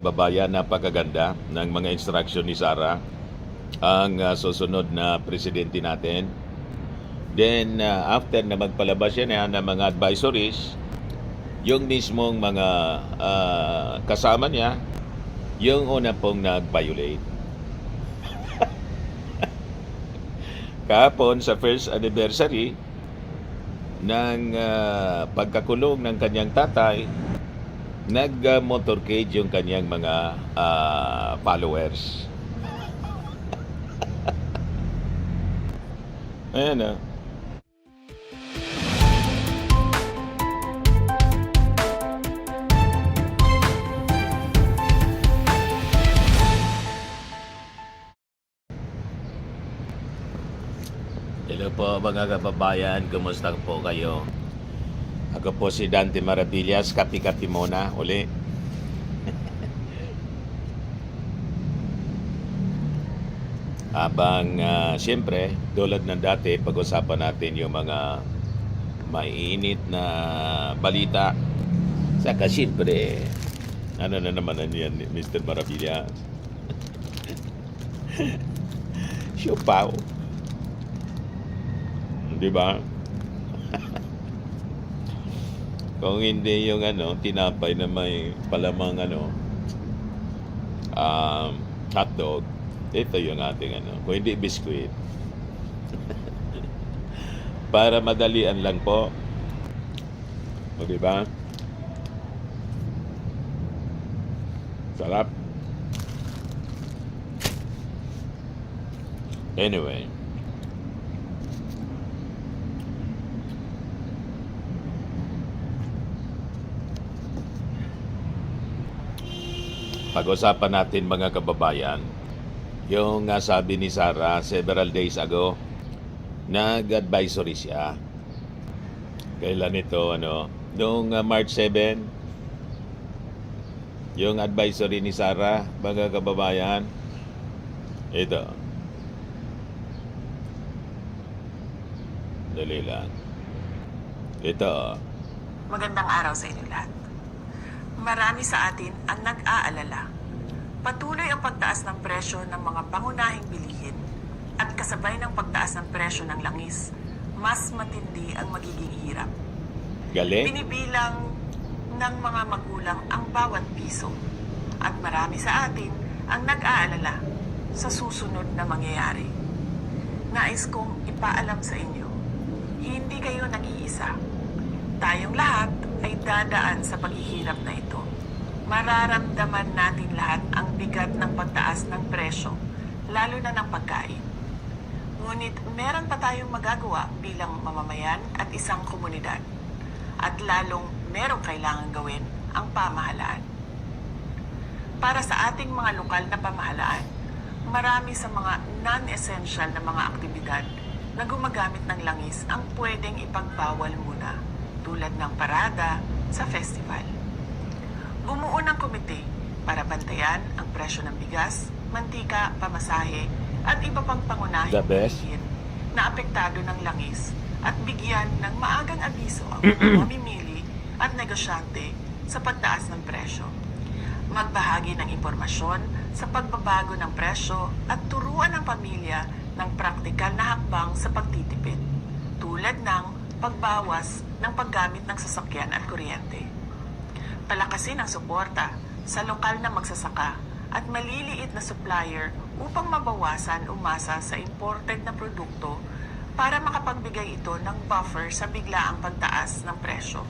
Babayan, napakaganda ng mga instruction ni Sara ang susunod na presidente natin. Then, after na magpalabas yan ng mga advisories, yung mismong mga kasama niya, yung una pong nag-violate. Kahapon sa first anniversary ng pagkakulong ng kanyang tatay, nag-motorcade yung kanyang mga followers. Ayan na. Hello po mga kababayan, kumusta po kayo? Ako po si Dante Maravillas, kapi-kapi muna uli. Habang siyempre, tulad ng dati, pag-usapan natin yung mga maiinit na balita. Saka siyempre, ano na naman yan, Mr. Maravillas? Siupaw. Di ba? Kung hindi yung tinapay na may palamang hotdog, ito yung ating kung hindi biskuit. Para madalian lang po. O di ba? Sarap. Anyway, pag-usapan natin mga kababayan, yung sabi ni Sara several days ago, nag-advisory siya. Kailan ito, noong March 7, yung advisory ni Sara, mga kababayan, ito. Dali lang. Ito. Magandang araw sa inyo lahat. Marami sa atin ang nag-aalala. Patuloy ang pagtaas ng presyo ng mga pangunahing bilihin at kasabay ng pagtaas ng presyo ng langis, mas matindi ang magiging hirap. Galing. Binibilang ng mga magulang ang bawat piso at marami sa atin ang nag-aalala sa susunod na mangyayari. Nais kong ipaalam sa inyo, hindi kayo nag-iisa. Tayong lahat ay dadaan sa paghihirap na ito. Mararamdaman natin lahat ang bigat ng pagtaas ng presyo, lalo na ng pagkain. Ngunit meron pa tayong magagawa bilang mamamayan at isang komunidad. At lalong merong kailangan gawin ang pamahalaan. Para sa ating mga lokal na pamahalaan, marami sa mga non-essential na mga aktibidad na gumagamit ng langis ang pwedeng ipagbawal muna, tulad ng parada sa festival. Bumuo ng komite para bantayan ang presyo ng bigas, mantika, pamasahe at iba pang pangunahing bilihin na apektado ng langis at bigyan ng maagang abiso ang mga mamimili at negosyante sa pagtaas ng presyo. Magbahagi ng impormasyon sa pagbabago ng presyo at turuan ng pamilya ng praktikal na hakbang sa pagtitipid, tulad ng pagbawas ng paggamit ng sasakyan at kuryente. Palakasin ang suporta sa lokal na magsasaka at maliliit na supplier upang mabawasan umasa sa imported na produkto para makapagbigay ito ng buffer sa biglaang pagtaas ng presyo.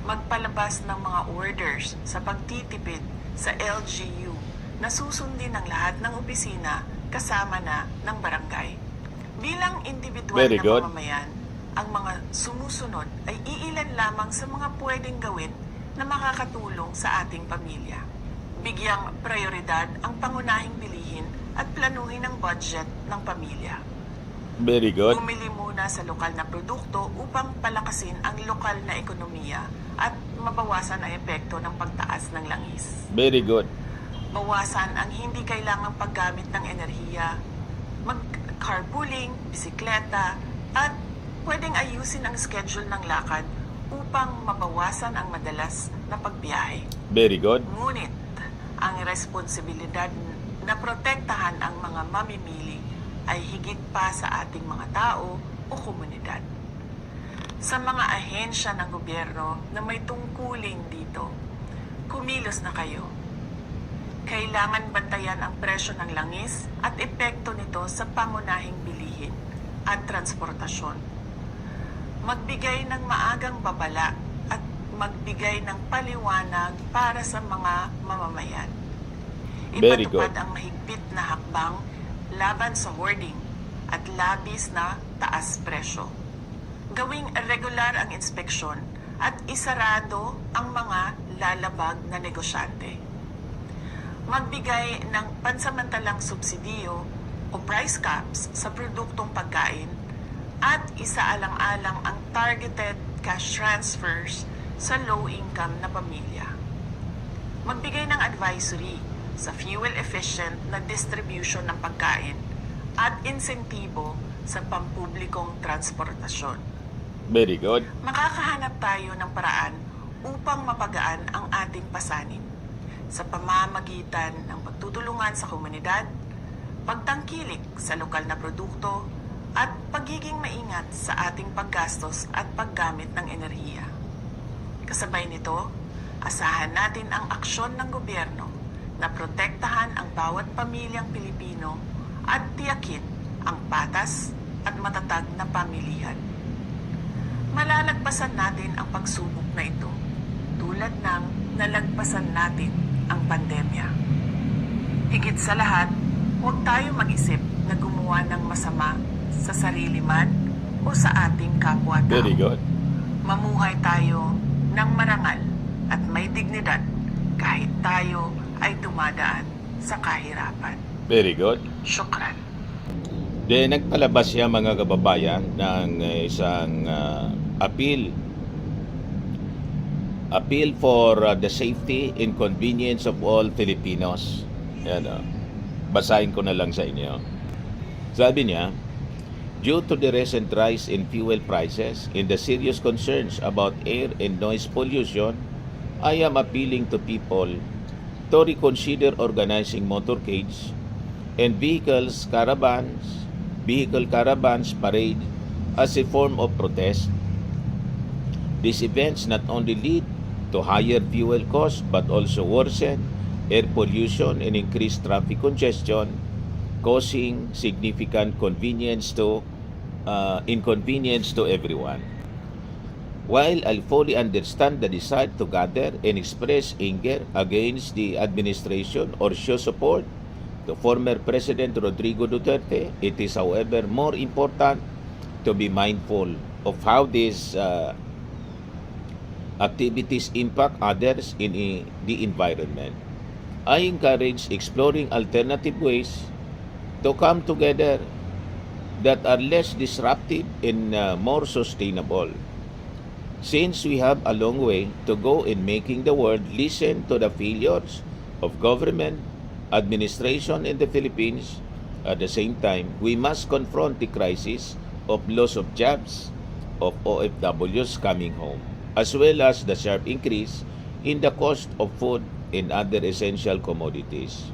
Magpalabas ng mga orders sa pagtitipid sa LGU na susundin ng lahat ng opisina kasama na ng barangay. Bilang individual na mamamayan, ang mga sumusunod ay iilan lamang sa mga pwedeng gawin na makakatulong sa ating pamilya. Bigyang prioridad ang pangunahing bilihin at planuhin ang budget ng pamilya. Very good. Bumili muna sa lokal na produkto upang palakasin ang lokal na ekonomiya at mabawasan ang epekto ng pagtaas ng langis. Very good. Bawasan ang hindi kailangang paggamit ng enerhiya, mag-carpooling, bisikleta, at pwedeng ayusin ang schedule ng lakad upang mabawasan ang madalas na pagbiyahe. Very good. Ngunit, aming responsibilidad na protektahan ang mga mamimili ay higit pa sa ating mga tao o komunidad. Sa mga ahensya ng gobyerno na may tungkulin dito, kumilos na kayo. Kailangan bantayan ang presyo ng langis at epekto nito sa pangunahing bilihin at transportasyon. Magbigay ng maagang babala at magbigay ng paliwanag para sa mga mamamayan. Very good. Ipatupad ang mahigpit na hakbang laban sa hoarding at labis na taas presyo. Gawing regular ang inspeksyon at isarado ang mga lalabag na negosyante. Magbigay ng pansamantalang subsidiyo o price caps sa produktong pagkain at isaalang-alang ang targeted cash transfers sa low-income na pamilya. Magbigay ng advisory sa fuel-efficient na distribution ng pagkain at insentibo sa pampublikong transportasyon. Very good. Makakahanap tayo ng paraan upang mapagaan ang ating pasanin sa pamamagitan ng pagtutulungan sa komunidad, pagtangkilik sa lokal na produkto, at pagiging maingat sa ating paggastos at paggamit ng enerhiya. Kasabay nito, asahan natin ang aksyon ng gobyerno na protektahan ang bawat pamilyang Pilipino at tiyakin ang patas at matatag na pamilihan. Malalagpasan natin ang pagsubok na ito tulad ng nalagpasan natin ang pandemya. Higit sa lahat, huwag tayo mag-isip na gumawa ng masama sa sarili man o sa ating kapwa-tao. Very good. Mamuhay tayo ng marangal at may dignidad kahit tayo ay dumadaan sa kahirapan. Very good. Syukran. Then nagpalabas siya mga kababayan ng isang appeal for the safety and convenience of all Filipinos. Yan, basahin ko na lang sa inyo. Sabi niya, due to the recent rise in fuel prices and the serious concerns about air and noise pollution, I am appealing to people to reconsider organizing motorcades and vehicle caravans parade as a form of protest. These events not only lead to higher fuel costs but also worsen air pollution and increase traffic congestion, causing significant inconvenience to everyone. While I fully understand the desire to gather and express anger against the administration or show support to former President Rodrigo Duterte, it is however more important to be mindful of how these activities impact others in the environment. I encourage exploring alternative ways to come together that are less disruptive and more sustainable. Since we have a long way to go in making the world listen to the failures of government administration in the Philippines, at the same time, we must confront the crisis of loss of jobs of OFWs coming home, as well as the sharp increase in the cost of food and other essential commodities.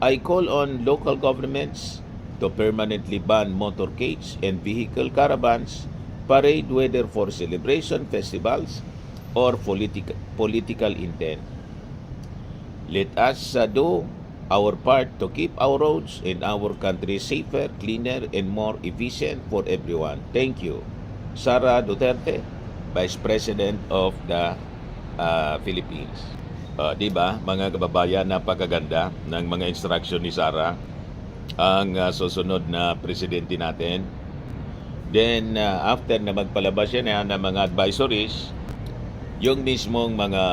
I call on local governments to permanently ban motorcades and vehicle caravans, parade whether for celebration, festivals, or political intent. Let us do our part to keep our roads and our country safer, cleaner, and more efficient for everyone. Thank you. Sara Duterte, Vice President of the Philippines. Diba, mga kababayan, napakaganda ng mga instruction ni Sara, ang susunod na presidente natin. Then, after na magpalabas siya ng mga advisories, yung mismong mga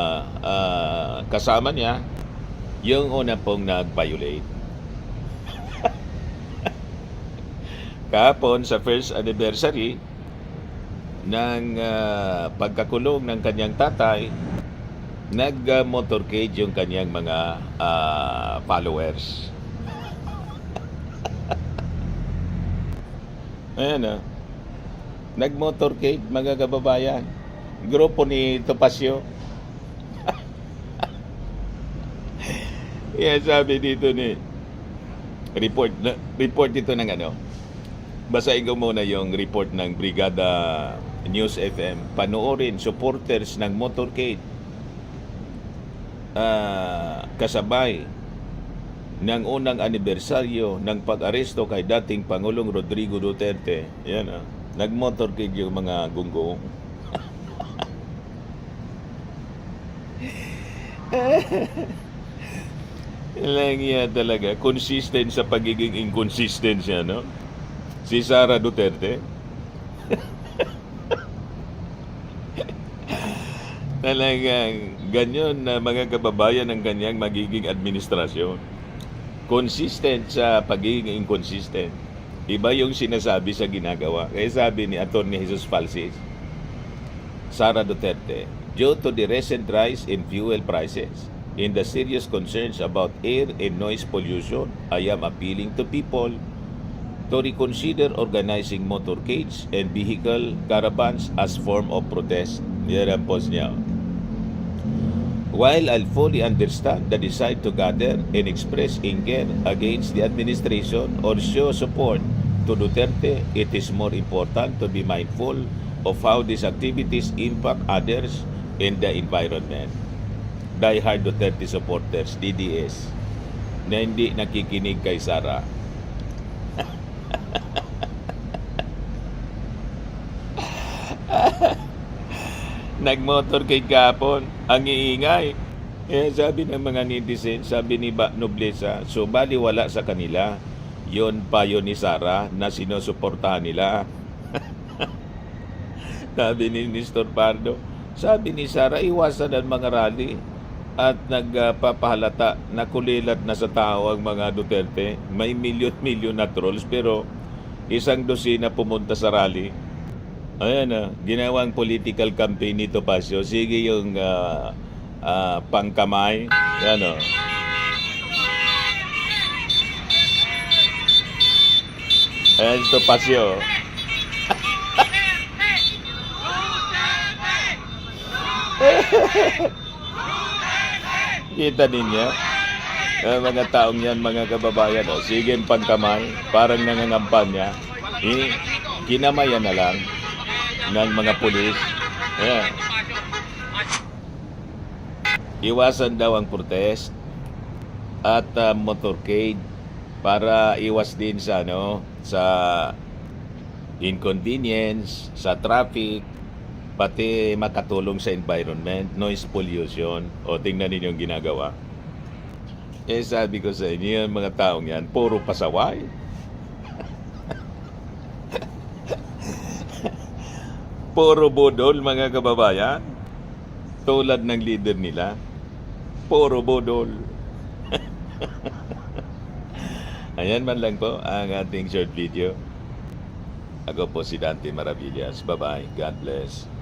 kasama niya, yung una pong nag-violate. Kahapon, sa first anniversary ng pagkakulong ng kanyang tatay, nag-motorcade yung kanyang mga followers. Ayan, nag-motorcade, mga kababayan. Grupo ni Topacio. Kaya sabi dito ni report ito ng ano. Basahin ko muna yung report ng Brigada News FM. Panoorin supporters ng motorcade. Kasabay ng unang anibersaryo ng pag-aresto kay dating Pangulong Rodrigo Duterte. Yan nag-motorcade yung mga gunggong. Lang yan talaga. Consistent sa pagiging inconsistent siya, no? Si Sara Duterte. Talagang ganyan na mga kababayan ng kanyang magiging administrasyon. Consistent sa pagiging inconsistent. Iba yung sinasabi sa ginagawa. Kaya sabi ni Atty. Jesus Falsis, Sara Duterte, due to the recent rise in fuel prices and the serious concerns about air and noise pollution, I am appealing to people to reconsider organizing motorcades and vehicle caravans as form of protest. Yan ang post niya. While I fully understand the desire to gather and express anger against the administration or show support to Duterte, it is more important to be mindful of how these activities impact others and the environment. Die-hard Duterte supporters, DDS, na hindi nakikinig kay Sara. Nagmotorcade kahapon, ang iingay. Sabi ng mga netizen, sabi ni Noblesa, so baliwala sa kanila, yon payo ni Sara na sinusuportahan nila. Sabi ni Nestor Pardo, sabi ni Sara, iwasan ang mga rally at nagpapahalata na kulilat na sa tao ang mga Duterte. May milyon-milyon na trolls pero isang dosina pumunta sa rally. Ayan ginawang political campaign ni Topacio. Sige yung pangkamay. Yan Ayan Topacio. Kita ninyo? Mga taong yan, mga kababayan. Sige yung pangkamay. Parang nangangampanya. Kinamayan na lang ng mga pulis. Iwasan daw ang protest at motorcade para iwas din sa sa inconvenience, sa traffic, pati makatulong sa environment, noise pollution. O tingnan ninyo yung ginagawa. Sabi ko sa inyo, yung mga taong yan, puro pasaway. Puro budol, mga kababayan. Tulad ng leader nila. Puro budol. Ayan man lang po ang ating short video. Ako po si Dante Maravillas. Bye-bye. God bless.